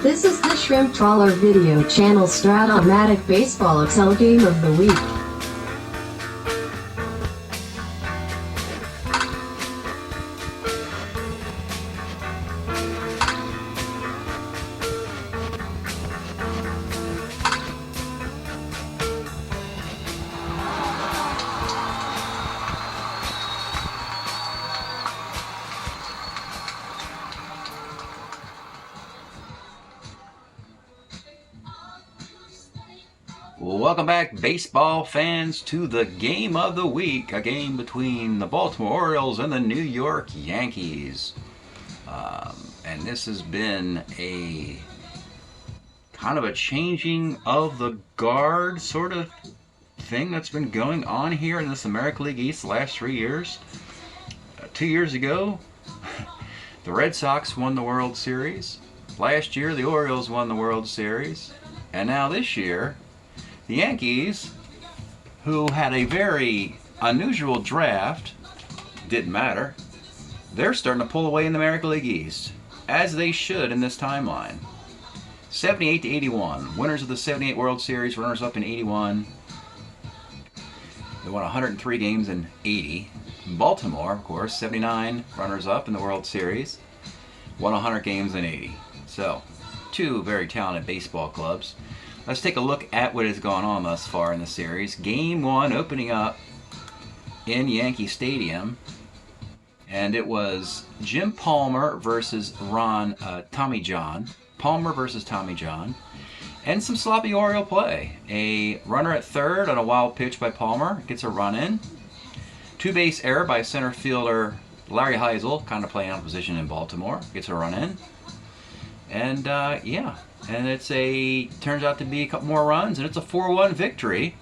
This is the Shrimp Trawler video channel Strat-O-Matic Baseball EXCEL Game of the Week. Welcome back, baseball fans, to the Game of the Week, a game between the Baltimore Orioles and the New York Yankees. And this has been a kind of a changing of the guard sort of thing that's been going on here in this American League East the last 3 years. 2 years ago, the Red Sox won the World Series. Last year, the Orioles won the World Series. And now this year, the Yankees, who had a very unusual draft, didn't matter. They're starting to pull away in the American League East, as they should in this timeline. 78 to 81, winners of the 78 World Series, runners up in 81. They won 103 games in 80. Baltimore, of course, 79 runners up in the World Series, won 100 games in 80. So, two very talented baseball clubs. Let's take a look at what has gone on thus far in the series. Game 1 opening up in Yankee Stadium. And it was Jim Palmer versus Tommy John. Palmer versus Tommy John. And some sloppy Oriole play. A runner at third on a wild pitch by Palmer. Gets a run in. Two-base error by center fielder Larry Heisel, kind of playing out of position in Baltimore. Gets a run in. And yeah. And turns out to be a couple more runs, and it's a 4-1 victory.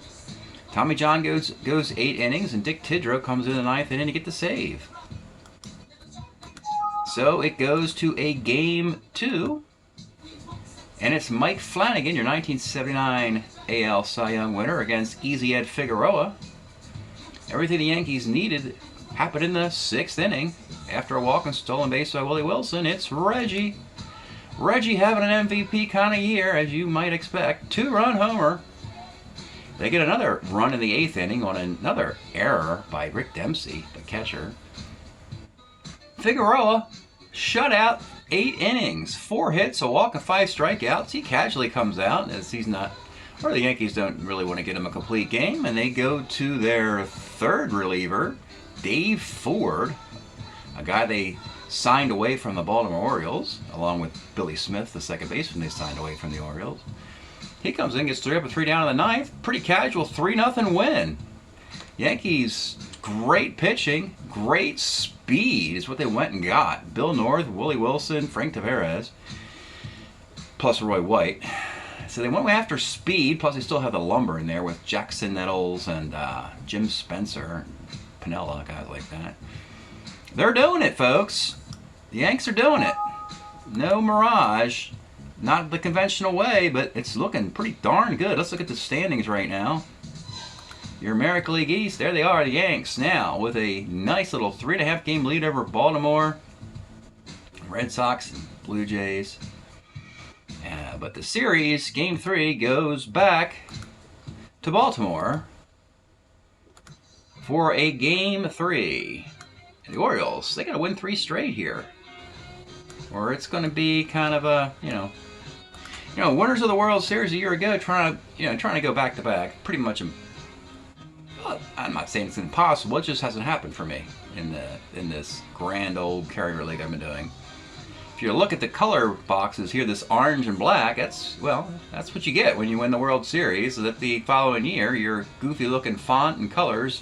Tommy John goes 8 innings, and Dick Tidrow comes in the 9th inning to get the save. So it goes to a Game 2, and it's Mike Flanagan, your 1979 AL Cy Young winner, against Easy Ed Figueroa. Everything the Yankees needed happened in the 6th inning. After a walk and stolen base by Willie Wilson, it's Reggie. Reggie having an MVP kind of year, as you might expect. 2-run homer. They get another run in the 8th inning on another error by Rick Dempsey, the catcher. Figueroa shut out 8 innings, 4 hits, a walk, and 5 strikeouts. He casually comes out as he's not, or the Yankees don't really want to get him a complete game, and they go to their third reliever, Dave Ford, a guy they signed away from the Baltimore Orioles, along with Billy Smith, the second baseman they signed away from the Orioles. He comes in, gets 3 up and 3 down in the 9th. Pretty casual 3-0 win. Yankees, great pitching, great speed is what they went and got. Bill North, Willie Wilson, Frank Tavares, plus Roy White. So they went after speed, plus they still have the lumber in there with Jackson Nettles and Jim Spencer, Pinella, guys like that. They're doing it, folks. The Yanks are doing it. No mirage. Not the conventional way, but it's looking pretty darn good. Let's look at the standings right now. Your American League East, there they are, the Yanks now, with a nice little 3.5 game lead over Baltimore, Red Sox, and Blue Jays. But the series, Game 3, goes back to Baltimore for a Game 3. The Orioles, they got to win 3 straight here, or it's going to be kind of a, winners of the World Series a year ago trying to go back to back. Pretty much, I'm not saying it's impossible. It just hasn't happened for me in this grand old carryover league I've been doing. If you look at the color boxes here, this orange and black, that's what you get when you win the World Series. So that the following year, your goofy looking font and colors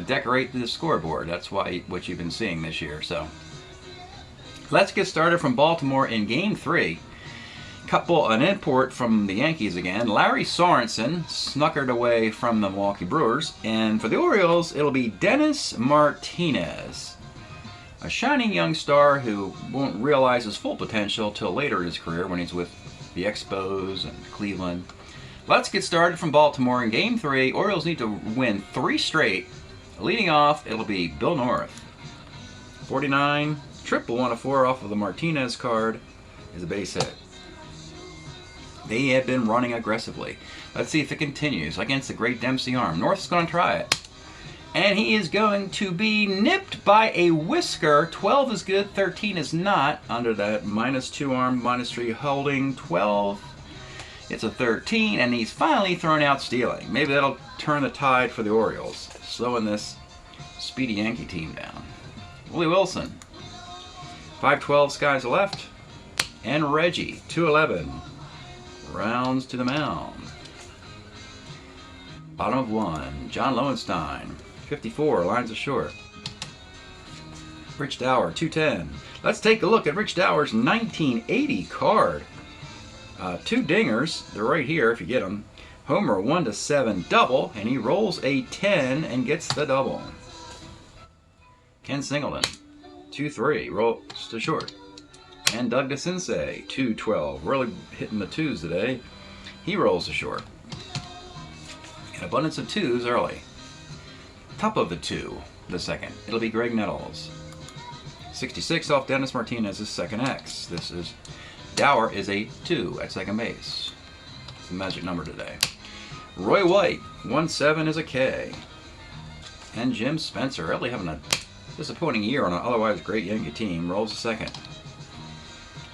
decorate the scoreboard. That's what you've been seeing this year. So let's get started from Baltimore in Game 3. An import from the Yankees again. Larry Sorensen snuckered away from the Milwaukee Brewers. And for the Orioles, it'll be Dennis Martinez, a shining young star who won't realize his full potential till later in his career when he's with the Expos and Cleveland. Let's get started from Baltimore in Game 3. Orioles need to win 3 straight. Leading off, it'll be Bill North. 49, triple 1 of 4 off of the Martinez card is a base hit. They have been running aggressively. Let's see if it continues against the great Dempsey arm. North's going to try it. And he is going to be nipped by a whisker. 12 is good, 13 is not. Under that -2 arm, -3 holding, 12. It's a 13, and he's finally thrown out stealing. Maybe that'll turn the tide for the Orioles, slowing this speedy Yankee team down. Willie Wilson, 5-12 skies left, and Reggie, 2-11, rounds to the mound. Bottom of 1, John Lowenstein, 54, lines of short. Rich Dower, 210. Let's take a look at Rich Dower's 1980 card. 2 dingers, they're right here if you get them. Homer 1-7 double, and he rolls a 10 and gets the double. Ken Singleton, 2-3, rolls to short. And Doug DeCinces, 2-12, really hitting the 2s today. He rolls to short. An abundance of 2s early. Top of the 2, the second, it'll be Greg Nettles. 66 off Dennis Martinez's second X. This is Dower is a 2 at second base. It's the magic number today. Roy White, 1-7 is a K. And Jim Spencer, really having a disappointing year on an otherwise great Yankee team, rolls a second.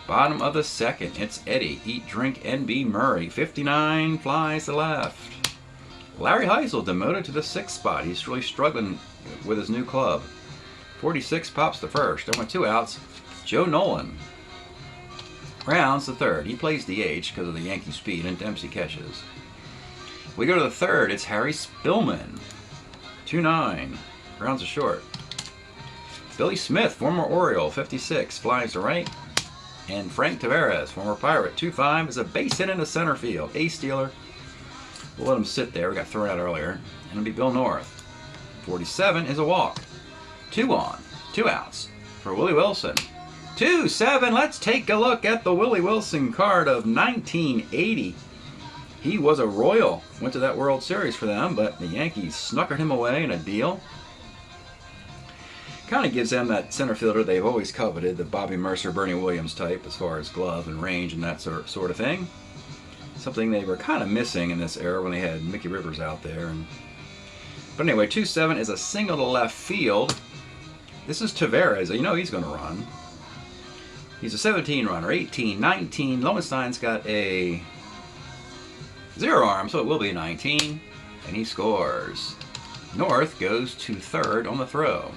Bottom of the second, it's Eddie, Eat, Drink, NB Murray, 59, flies to left. Larry Heisel demoted to the 6th spot. He's really struggling with his new club. 46 pops to first. There went 2 outs. Joe Nolan rounds the 3rd. He plays DH because of the Yankee speed, and Dempsey catches. We go to the 3rd. It's Harry Spillman. 2-9. Rounds to short. Billy Smith, former Oriole, 56, flies to right. And Frank Tavares, former Pirate, 2-5, is a base hit into center field. Ace stealer. We'll let him sit there. We got thrown out earlier. And it'll be Bill North. 47 is a walk. 2 on. 2 outs for Willie Wilson. 2-7. Let's take a look at the Willie Wilson card of 1980. He was a Royal. Went to that World Series for them, but the Yankees snuckered him away in a deal. Kind of gives them that center fielder they've always coveted, the Bobby Mercer, Bernie Williams type as far as glove and range and that sort of thing. Something they were kind of missing in this era when they had Mickey Rivers out there. But anyway, 2-7 is a single to left field. This is Tavares. You know he's going to run. He's a 17 runner, 18, 19. Lowenstein's got a 0 arm, so it will be a 19. And he scores. North goes to 3rd on the throw.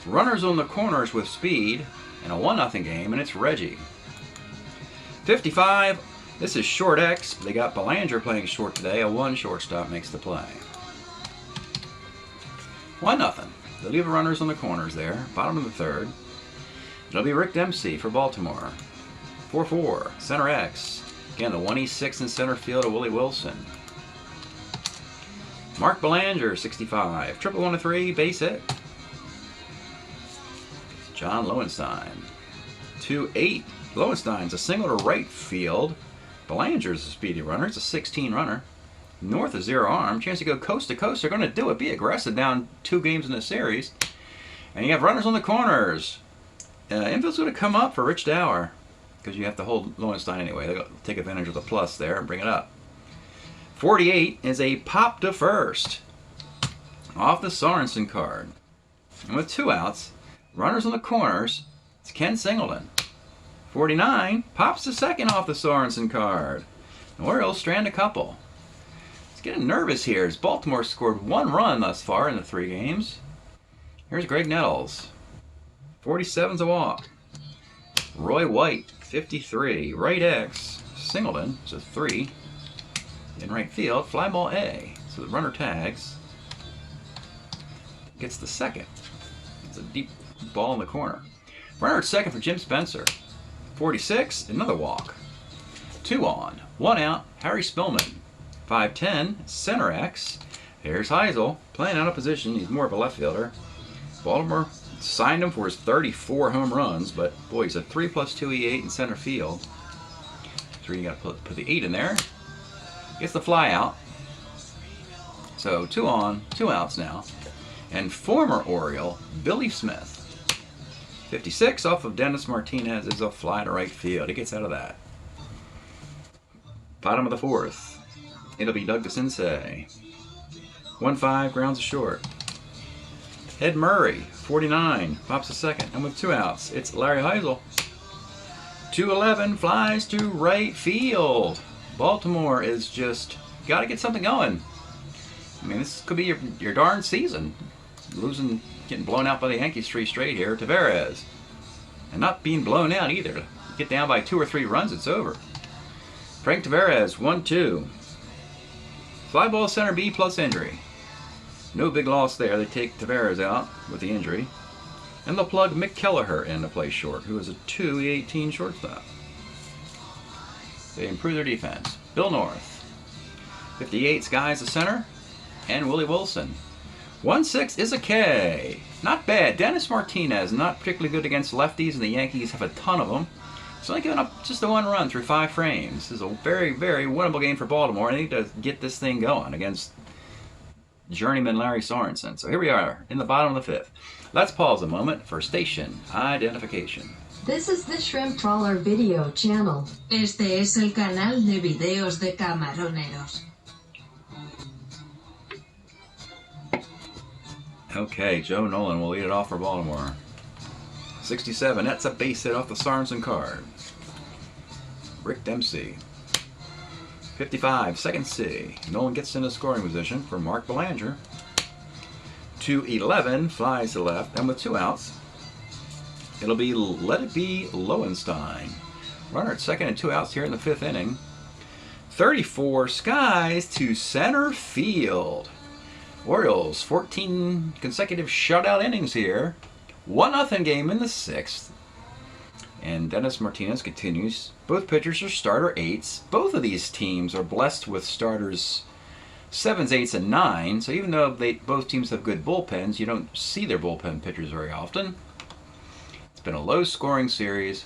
Runners on the corners with speed in a 1-0 game, and it's Reggie. 55. This is short X. They got Belanger playing short today. A 1 shortstop makes the play. 1-0. They'll leave the runners on the corners there. Bottom of the 3rd. It'll be Rick Dempsey for Baltimore. 4-4. Center X. Again, the 1-6 in center field of Willie Wilson. Mark Belanger, 65. 1-1-3, base hit. John Lowenstein. 2-8. Lowenstein's a single to right field. Belanger's a speedy runner. It's a 16 runner. North is 0 arm. Chance to go coast to coast. They're going to do it. Be aggressive down 2 games in the series. And you have runners on the corners. Infield's going to come up for Rich Dower because you have to hold Lowenstein anyway. They'll take advantage of the plus there and bring it up. 48 is a pop to first off the Sorensen card. And with 2 outs, runners on the corners, it's Ken Singleton. 49 pops to second off the Sorensen card. The Orioles strand a couple. It's getting nervous here as Baltimore scored 1 run thus far in the 3 games. Here's Greg Nettles. 47's a walk. Roy White, 53. Right X. Singleton, it's a 3. In right field, fly ball A. So the runner tags. Gets the second. It's a deep ball in the corner. Runner at second for Jim Spencer. 46, another walk. 2 on, 1 out, Harry Spillman. 5-10, center X. Here's Heisel, playing out of position. He's more of a left fielder. Baltimore signed him for his 34 home runs, but boy, he's a 3+2 E8 in center field. So you got to put the 8 in there. Gets the fly out. So 2 on, 2 outs now. And former Oriole, Billy Smith. 56 off of Dennis Martinez is a fly to right field. He gets out of that. Bottom of the fourth. It'll be Doug DeCinces. 1-5, grounds a short. Ed Murray, 49, pops a second. And with 2 outs, it's Larry Heisel. 2-11, flies to right field. Baltimore is just got to get something going. I mean, this could be your darn season. Losing, getting blown out by the Yankees 3 straight here. Tavares. And not being blown out either. Get down by 2 or 3 runs, it's over. Frank Tavares, 1-2. Fly ball center B plus injury. No big loss there. They take Tavares out with the injury. And they'll plug Mick Kelleher in to play short, who is a 2-18 shortstop. They improve their defense. Bill North. 58, Sky's the center. And Willie Wilson. 1-6 is a K. Not bad. Dennis Martinez, not particularly good against lefties, and the Yankees have a ton of them. He's only given up just a 1 run through 5 frames. This is a very, very winnable game for Baltimore. They need to get this thing going against journeyman Larry Sorensen. So here we are in the bottom of the 5th. Let's pause a moment for station identification. This is the Shrimp Trawler video channel. Este es el canal de videos de camaroneros. Okay, Joe Nolan will lead it off for Baltimore. 67, that's a base hit off the Sorensen card. Rick Dempsey. 55, second C. Nolan gets into scoring position for Mark Belanger. 2-11, flies to left, and with 2 outs, it'll be Let It Be Lowenstein. Runner at second and 2 outs here in the 5th inning. 34, skies to center field. Orioles, 14 consecutive shutout innings here. 1-0 game in the 6th. And Dennis Martinez continues. Both pitchers are starter 8s. Both of these teams are blessed with starters 7s, 8s, and 9s. So even though both teams have good bullpens, you don't see their bullpen pitchers very often. It's been a low-scoring series.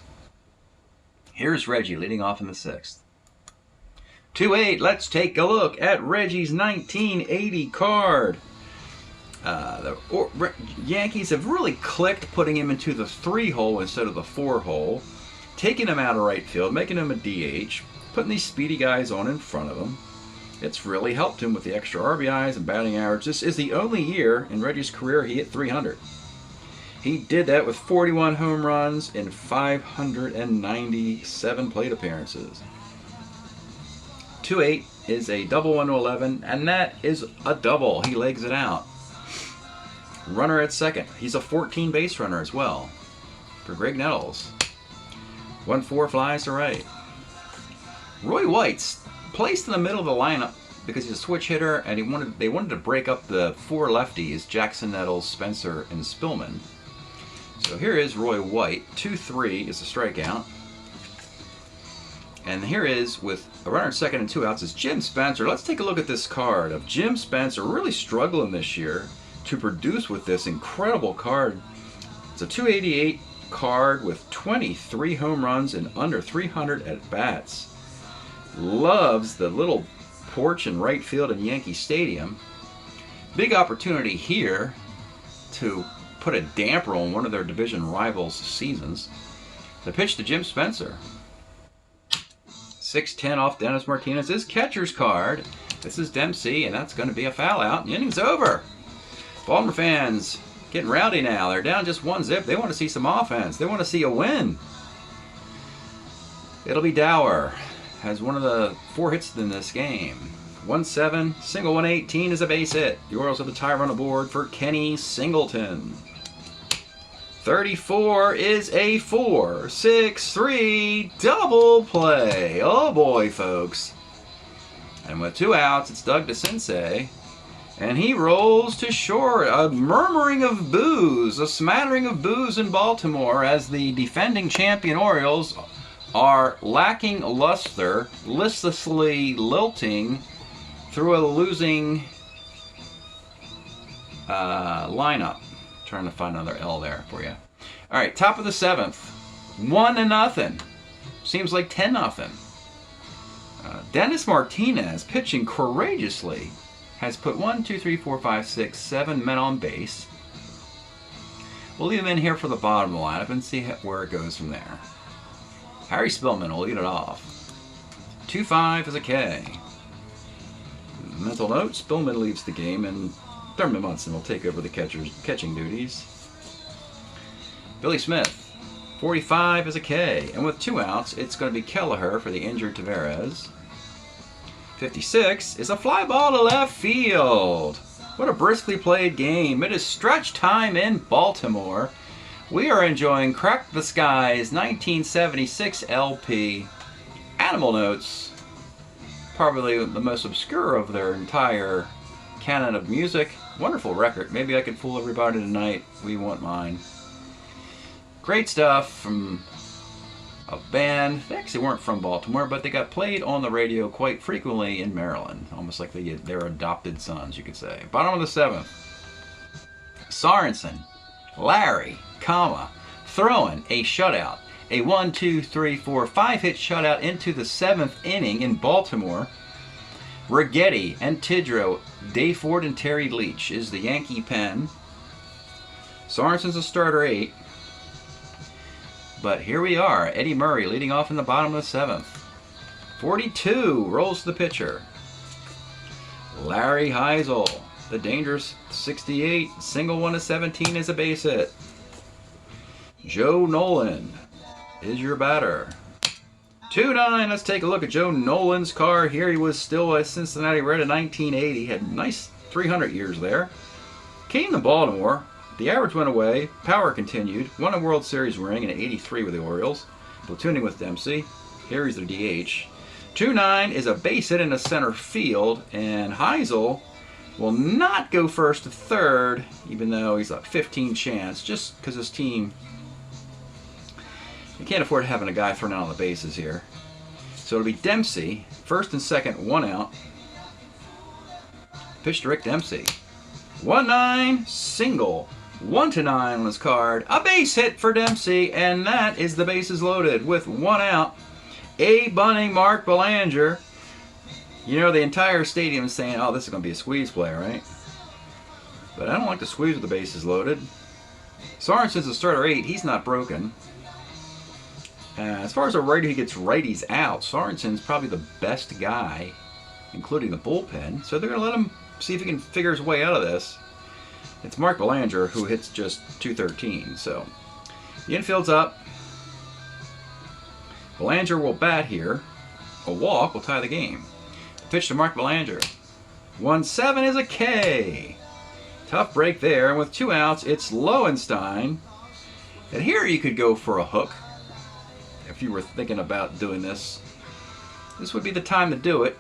Here's Reggie leading off in the 6th. 2-8, let's take a look at Reggie's 1980 card. The Yankees have really clicked putting him into the 3-hole instead of the 4-hole, taking him out of right field, making him a DH, putting these speedy guys on in front of him. It's really helped him with the extra RBIs and batting average. This is the only year in Reggie's career he hit 300. He did that with 41 home runs in 597 plate appearances. 2-8 is a double 1-11, and that is a double. He legs it out. Runner at second. He's a 14 base runner as well for Greg Nettles. 1-4 flies to right. Roy White's placed in the middle of the lineup because he's a switch hitter, and they wanted to break up the 4 lefties, Jackson, Nettles, Spencer, and Spillman. So here is Roy White. 2-3 is a strikeout. And here is, with a runner at second and 2 outs, is Jim Spencer. Let's take a look at this card of Jim Spencer, really struggling this year to produce with this incredible card. It's a 288 card with 23 home runs and under 300 at-bats. Loves the little porch in right field in Yankee Stadium. Big opportunity here to put a damper on one of their division rivals' seasons. The pitch to Jim Spencer. 6-10 off Dennis Martinez. His catcher's card. This is Dempsey, and that's going to be a foul out. The inning's over. Baltimore fans getting rowdy now. They're down just 1-0. They want to see some offense. They want to see a win. It'll be Dower. Has one of the 4 hits in this game. 1-7, single 118 is a base hit. The Orioles have the tie run aboard for Kenny Singleton. 34 is a 4-6-3 double play. Oh boy, folks. And with 2 outs, it's Doug DeCinces. And he rolls to short. A murmuring of boos, a smattering of boos in Baltimore as the defending champion Orioles are lacking luster, listlessly lilting through a losing lineup. Trying to find another L there for you. All right, top of the 7th. 1-0. Seems like 10-0. Dennis Martinez, pitching courageously, has put 7 men on base. We'll leave him in here for the bottom of the lineup and see where it goes from there. Harry Spillman will lead it off. 2-5 is a K. Mental note, Spillman leaves the game and Thurman Munson will take over the catching duties. Billy Smith, 45 is a K. And with 2 outs, it's going to be Kelleher for the injured Tavares. 56 is a fly ball to left field. What a briskly played game. It is stretch time in Baltimore. We are enjoying Crack the Skies 1976 LP. Animal Notes, probably the most obscure of their entire canon of music. Wonderful record. Maybe I could fool everybody tonight. We want mine. Great stuff from a band. They actually weren't from Baltimore, but they got played on the radio quite frequently in Maryland. Almost like they're adopted sons, you could say. Bottom of the 7th. Sorensen, Larry, throwing a shutout. A 1, 2, 3, 4, 5-hit shutout into the 7th inning in Baltimore. Righetti and Tidrow, Dave Ford and Terry Leach is the Yankee pen. Sorensen's a starter 8. But here we are, Eddie Murray leading off in the bottom of the 7th. 42 rolls to the pitcher. Larry Heisel, the dangerous 68, single 1 to 17 is a base hit. Joe Nolan is your batter. 2-9, let's take a look at Joe Nolan's card here. He was still a Cincinnati Red in 1980, had nice 300 years there. Came to Baltimore, the average went away, power continued, won a World Series ring in 83 with the Orioles, platooning with Dempsey. Here he's the DH. 2-9 is a base hit in the center field, and Heisel will not go first to third, even though he's a 15 chance, just because his team, you can't afford having a guy thrown out on the bases here. So it'll be Dempsey, first and second, 1 out. Pitch to Rick Dempsey. 1-9, single. 1-9 on his card. A base hit for Dempsey, and that is the bases loaded with 1 out. A bunning Mark Belanger. You know, the entire stadium is saying, oh, this is going to be a squeeze play, right? But I don't like to squeeze with the bases loaded. Sorensen's a starter 8. He's not broken. As far as a righty who gets righties out, Sorensen's probably the best guy, including the bullpen. So they're going to let him see if he can figure his way out of this. It's Mark Belanger who hits just 213. So the infield's up. Belanger will bat here. A walk will tie the game. Pitch to Mark Belanger. 1-7 is a K. Tough break there. And with 2 outs, it's Lowenstein. And here you could go for a hook. If you were thinking about doing this, this would be the time to do it.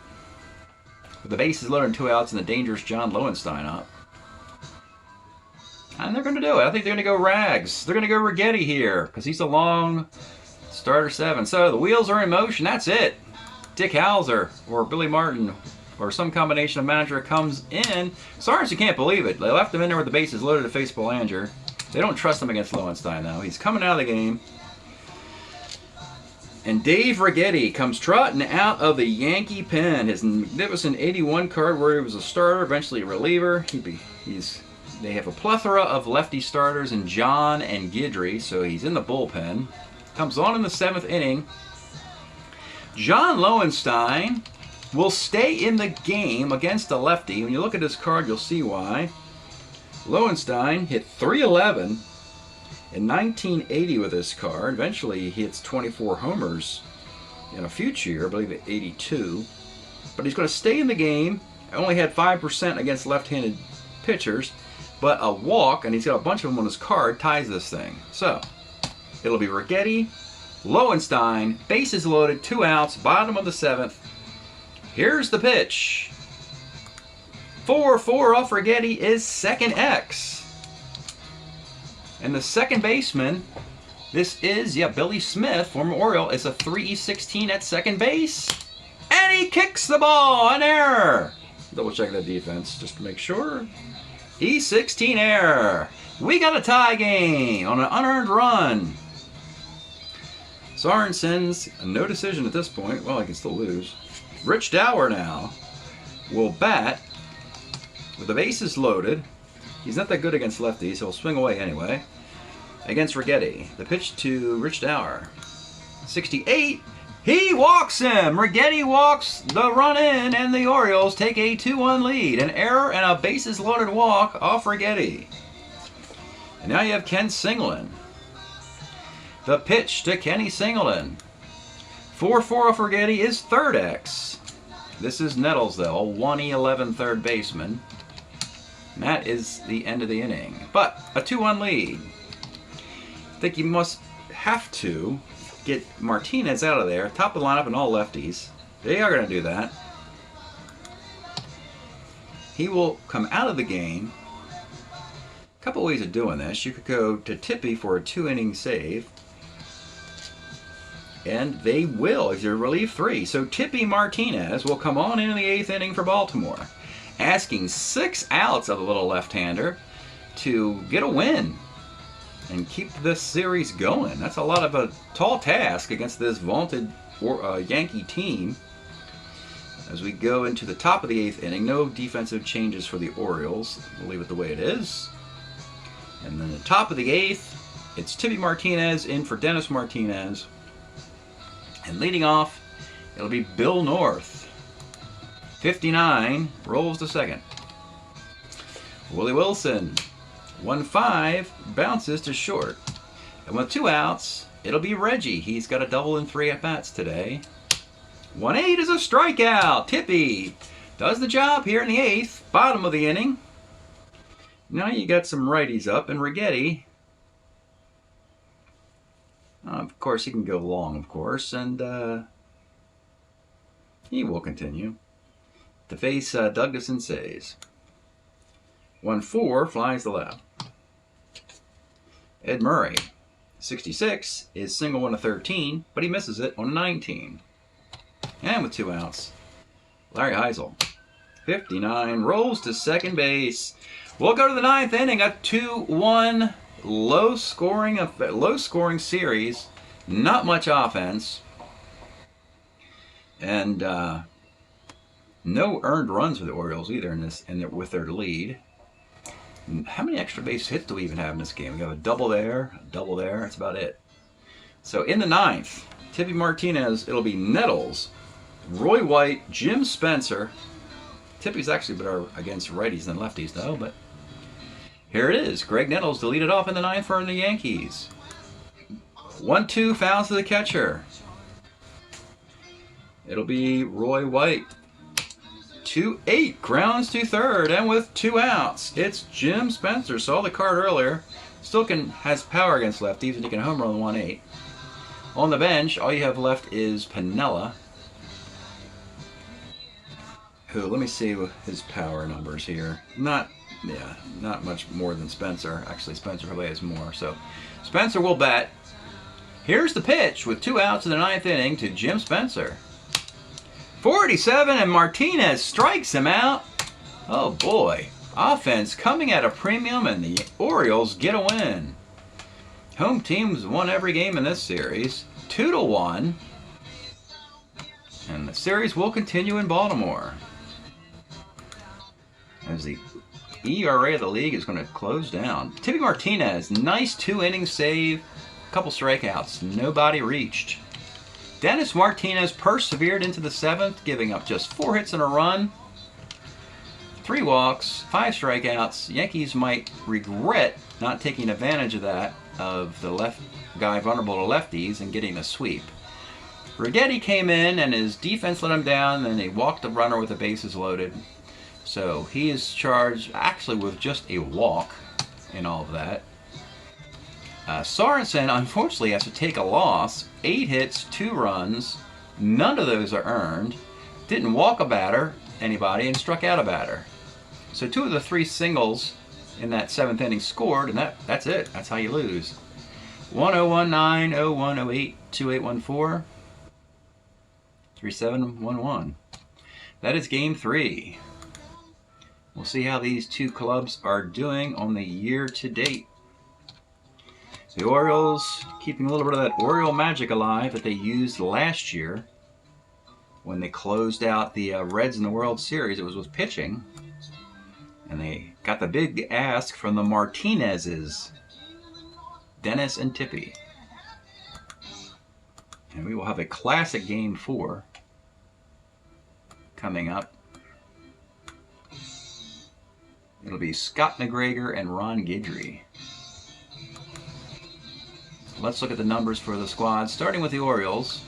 With the bases loaded and 2 outs and the dangerous John Lowenstein up. And they're going to do it. I think they're going to go Rags. They're going to go Righetti here because he's a long starter 7. So the wheels are in motion. That's it. Dick Hauser or Billy Martin or some combination of manager comes in. Sorensen can't believe it. They left him in there with the bases loaded to face Belanger. They don't trust him against Lowenstein, though. He's coming out of the game. And Dave Righetti comes trotting out of the Yankee pen. His magnificent 81 card where he was a starter, eventually a reliever. They have a plethora of lefty starters in John and Guidry, so he's in the bullpen. Comes on in the 7th inning. John Lowenstein will stay in the game against a lefty. When you look at his card, you'll see why. Lowenstein hit .311 in 1980 with this card. Eventually he hits 24 homers in a future year, I believe at 82. But he's going to stay in the game. Only had 5% against left-handed pitchers, but a walk, and he's got a bunch of them on his card, ties this thing. So it'll be Righetti, Lowenstein, bases loaded, 2 outs, bottom of the 7th. Here's the pitch. 4-4 off Righetti is second X. And the second baseman, this is, Billy Smith, former Oriole, is a 3-16 at second base. And he kicks the ball, an error. Double check that defense just to make sure. E16 error. We got a tie game on an unearned run. Sorensen's no decision at this point. Well, I can still lose. Rich Dower now will bat with the bases loaded. He's not that good against lefties. He'll swing away anyway. Against Righetti. The pitch to Rich Dower. 68 He walks him. Rigetti walks the run in, and the Orioles take a 2-1 lead. An error and a bases loaded walk off Rigetti. And now you have Ken Singleton. The pitch to Kenny Singleton. 4-4 off Rigetti is third X. This is Nettles, though, a 1E11 third baseman. And that is the end of the inning. But a 2-1 lead. I think you must have to get Martinez out of there. Top of the lineup and all lefties. They are going to do that. He will come out of the game. A couple ways of doing this. You could go to Tippy for a 2-inning save. And they will if you're relief 3. So Tippy Martinez will come on in the 8th inning for Baltimore, asking 6 outs of the little left-hander to get a win and keep this series going. That's a lot of a tall task against this vaunted Yankee team. As we go into the top of the 8th inning, no defensive changes for the Orioles. We'll leave it the way it is. And then the top of the 8th, it's Tippy Martinez in for Dennis Martinez. And leading off, it'll be Bill North. 59, rolls to second. Willie Wilson, 1-5, bounces to short. And with 2 outs, it'll be Reggie. He's got a double in 3 at-bats today. 1-8 is a strikeout. Tippy does the job here in the 8th, bottom of the inning. Now you got some righties up, and Rigetti, of course, he can go long, of course, and he will continue. To face Douglas and Says. 1-4 flies the left. Ed Murray, 66, is single 1 to 13, but he misses it on 19. And with 2 outs, Larry Heisel, 59, rolls to second base. We'll go to the 9th inning, a 2-1 low scoring series. Not much offense, and no earned runs for the Orioles either with their lead. How many extra base hits do we even have in this game? We have a double there, a double there. That's about it. So in the 9th, Tippy Martinez, it'll be Nettles, Roy White, Jim Spencer. Tippy's actually better against righties than lefties, though, but here it is. Greg Nettles to lead it off in the 9th for the Yankees. 1-2 fouls to the catcher. It'll be Roy White. 2-8 grounds to third, and with 2 outs, it's Jim Spencer. Saw the card earlier. Still has power against lefties, and he can home run 1-8. On the bench, all you have left is Piniella. Who? Let me see his power numbers here. Not much more than Spencer. Actually, Spencer probably has more. So Spencer will bat. Here's the pitch with 2 outs in the 9th inning to Jim Spencer. 47, and Martinez strikes him out. Oh boy. Offense coming at a premium, and the Orioles get a win. Home teams won every game in this series. 2-1. And the series will continue in Baltimore. As the ERA of the league is going to close down. Tippy Martinez, nice 2-inning save. Couple strikeouts, nobody reached. Dennis Martinez persevered into the 7th, giving up just 4 hits and a run, 3 walks, 5 strikeouts. Yankees might regret not taking advantage of that, of the left guy vulnerable to lefties and getting a sweep. Rigetti came in and his defense let him down, and he walked the runner with the bases loaded. So he is charged actually with just a walk in all of that. Sorensen, unfortunately, has to take a loss. 8 hits, 2 runs. None of those are earned. Didn't walk anybody, and struck out a batter. So 2 of the 3 singles in that 7th inning scored, and that's it. That's how you lose. 1019, 0108, 2814, 3711. That is game 3. We'll see how these 2 clubs are doing on the year to date. The Orioles keeping a little bit of that Oriole magic alive that they used last year when they closed out the Reds in the World Series. It was with pitching, and they got the big ask from the Martinezes, Dennis and Tippy. And we will have a classic Game 4 coming up. It'll be Scott McGregor and Ron Guidry. Let's look at the numbers for the squad. Starting with the Orioles,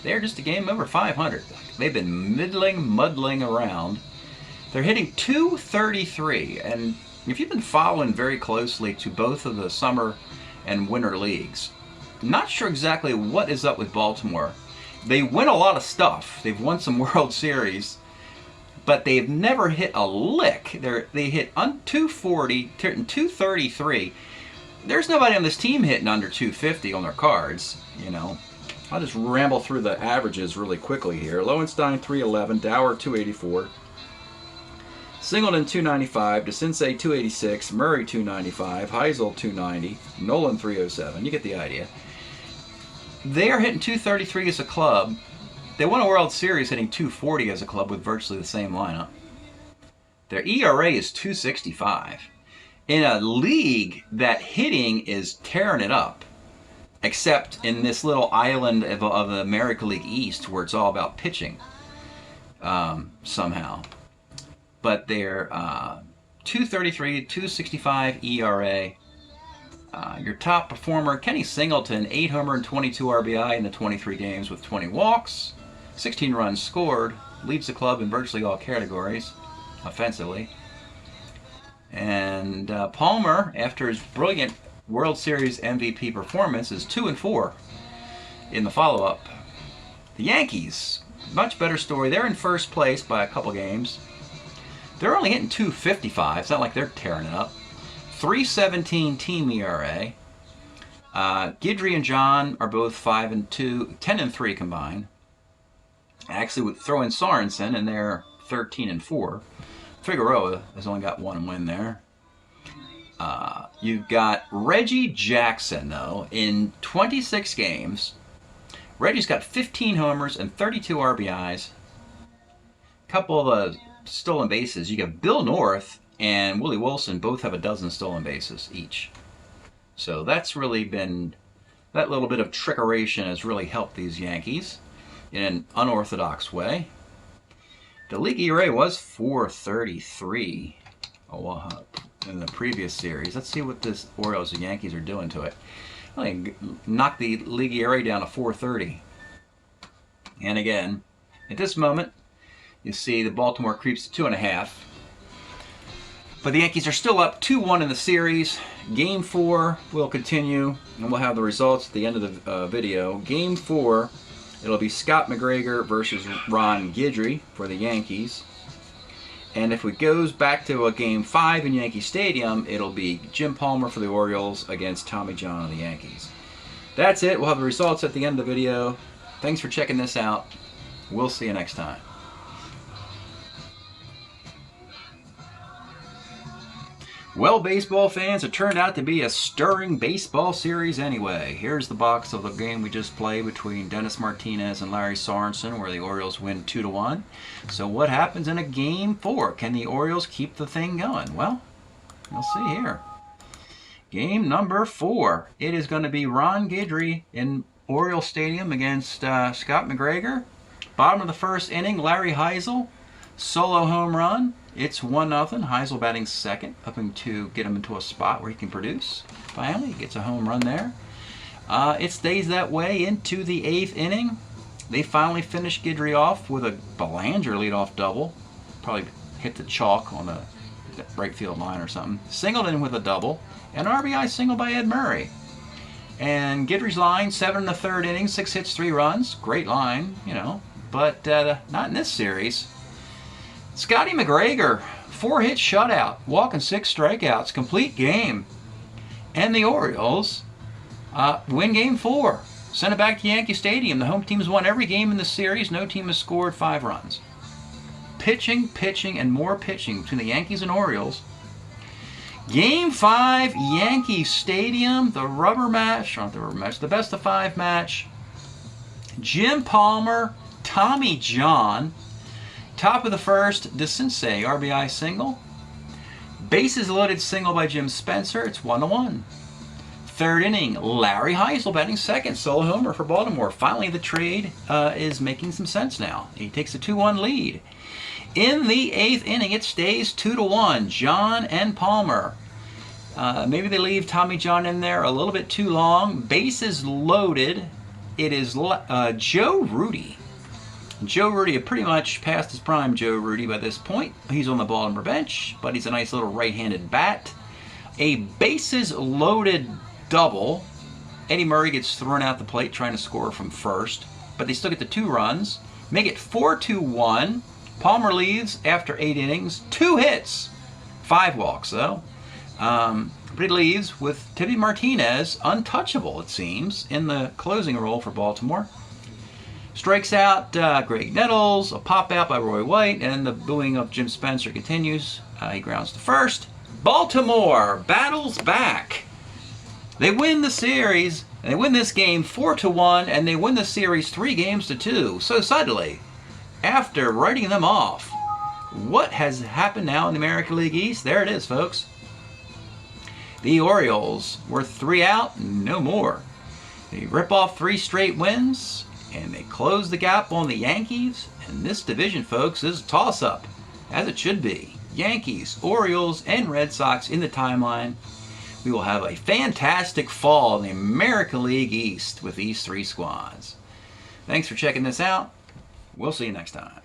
they're just a game over 500. They've been muddling around. They're hitting .233, and if you've been following very closely to both of the summer and winter leagues, not sure exactly what is up with Baltimore. They win a lot of stuff. They've won some World Series, but they've never hit a lick. They hit 240, 233. There's nobody on this team hitting under 250 on their cards, you know. I'll just ramble through the averages really quickly here. Lowenstein 311, Dower 284, Singleton 295, DeCinces 286, Murray 295, Heisel 290, Nolan 307. You get the idea. They are hitting 233 as a club. They won a World Series hitting 240 as a club with virtually the same lineup. Their ERA is 265. In a league that hitting is tearing it up, except in this little island of the American League East where it's all about pitching somehow. But they're 233, 265 ERA. Your top performer, Kenny Singleton, 8 homer and 22 RBI in the 23 games with 20 walks, 16 runs scored, leads the club in virtually all categories offensively. And Palmer, after his brilliant World Series MVP performance, is 2-4 in the follow-up. The Yankees, much better story. They're in first place by a couple games. They're only hitting 255. It's not like they're tearing it up. 3.17 team ERA. Guidry and John are both 5-2, 10-3 combined. Actually, would throw in Sorensen, and they're 13-4. Figueroa has only got one win there. You've got Reggie Jackson, though, in 26 games. Reggie's got 15 homers and 32 RBIs. A couple of stolen bases. You got Bill North and Willie Wilson both have a dozen stolen bases each. So that's really been, that little bit of trickeration has really helped these Yankees in an unorthodox way. The league ERA was 4.33 in the previous series. Let's see what this Orioles and Yankees are doing to it. Well, they knocked the league ERA down to 4.30. And again, at this moment, you see the Baltimore creeps to 2.5. But the Yankees are still up 2-1 in the series. Game 4 will continue, and we'll have the results at the end of the video. Game 4, it'll be Scott McGregor versus Ron Guidry for the Yankees. And if it goes back to a Game 5 in Yankee Stadium, it'll be Jim Palmer for the Orioles against Tommy John of the Yankees. That's it. We'll have the results at the end of the video. Thanks for checking this out. We'll see you next time. Well, baseball fans, it turned out to be a stirring baseball series anyway. Here's the box of the game we just played between Dennis Martinez and Larry Sorensen, where the Orioles win 2-1. So what happens in a Game 4? Can the Orioles keep the thing going? Well, we'll see here. Game number 4. It is going to be Ron Guidry in Oriole Stadium against Scott McGregor. Bottom of the first inning, Larry Heisel, solo home run. It's 1-0. Heisel batting second, hoping to get him into a spot where he can produce. Finally, he gets a home run there. It stays that way into the 8th inning. They finally finish Guidry off with a Belanger leadoff double. Probably hit the chalk on the right field line or something. Singleton with a double. An RBI single by Ed Murray. And Guidry's line, 7 in the 3rd inning, 6 hits, 3 runs. Great line, you know, but not in this series. Scotty McGregor, 4-hit shutout, walking 6 strikeouts, complete game. And the Orioles win Game 4. Send it back to Yankee Stadium. The home team's won every game in the series. No team has scored 5 runs. Pitching, and more pitching between the Yankees and Orioles. Game 5, Yankee Stadium, the rubber match, not the rubber match, the best of 5 match. Jim Palmer, Tommy John. Top of the first, DeCinces, RBI single. Bases loaded single by Jim Spencer. It's 1-1. third inning, Larry Heisel batting second, solo homer for Baltimore. Finally, the trade is making some sense now. He takes a 2-1 lead. In the eighth inning, it stays 2-1. John and Palmer. Maybe they leave Tommy John in there a little bit too long. Bases loaded. It is Joe Rudy. Joe Rudy had pretty much past his prime. Joe Rudy by this point. He's on the Baltimore bench, but he's a nice little right-handed bat. A bases loaded double. Eddie Murray gets thrown out the plate trying to score from first, but they still get the 2 runs. Make it 4-1. Palmer leaves after 8 innings, 2 hits, 5 walks though. But he leaves with Tippy Martinez, untouchable it seems, in the closing role for Baltimore. Strikes out Greg Nettles, a pop out by Roy White, and the booing of Jim Spencer continues. He grounds to first. Baltimore battles back. They win the series, and they win this game 4-1, and they win the series 3-2. So suddenly, after writing them off, what has happened now in the American League East? There it is, folks. The Orioles were 3 out, no more. They rip off 3 straight wins, and they close the gap on the Yankees. And this division, folks, is a toss-up, as it should be. Yankees, Orioles, and Red Sox in the timeline. We will have a fantastic fall in the American League East with these 3 squads. Thanks for checking this out. We'll see you next time.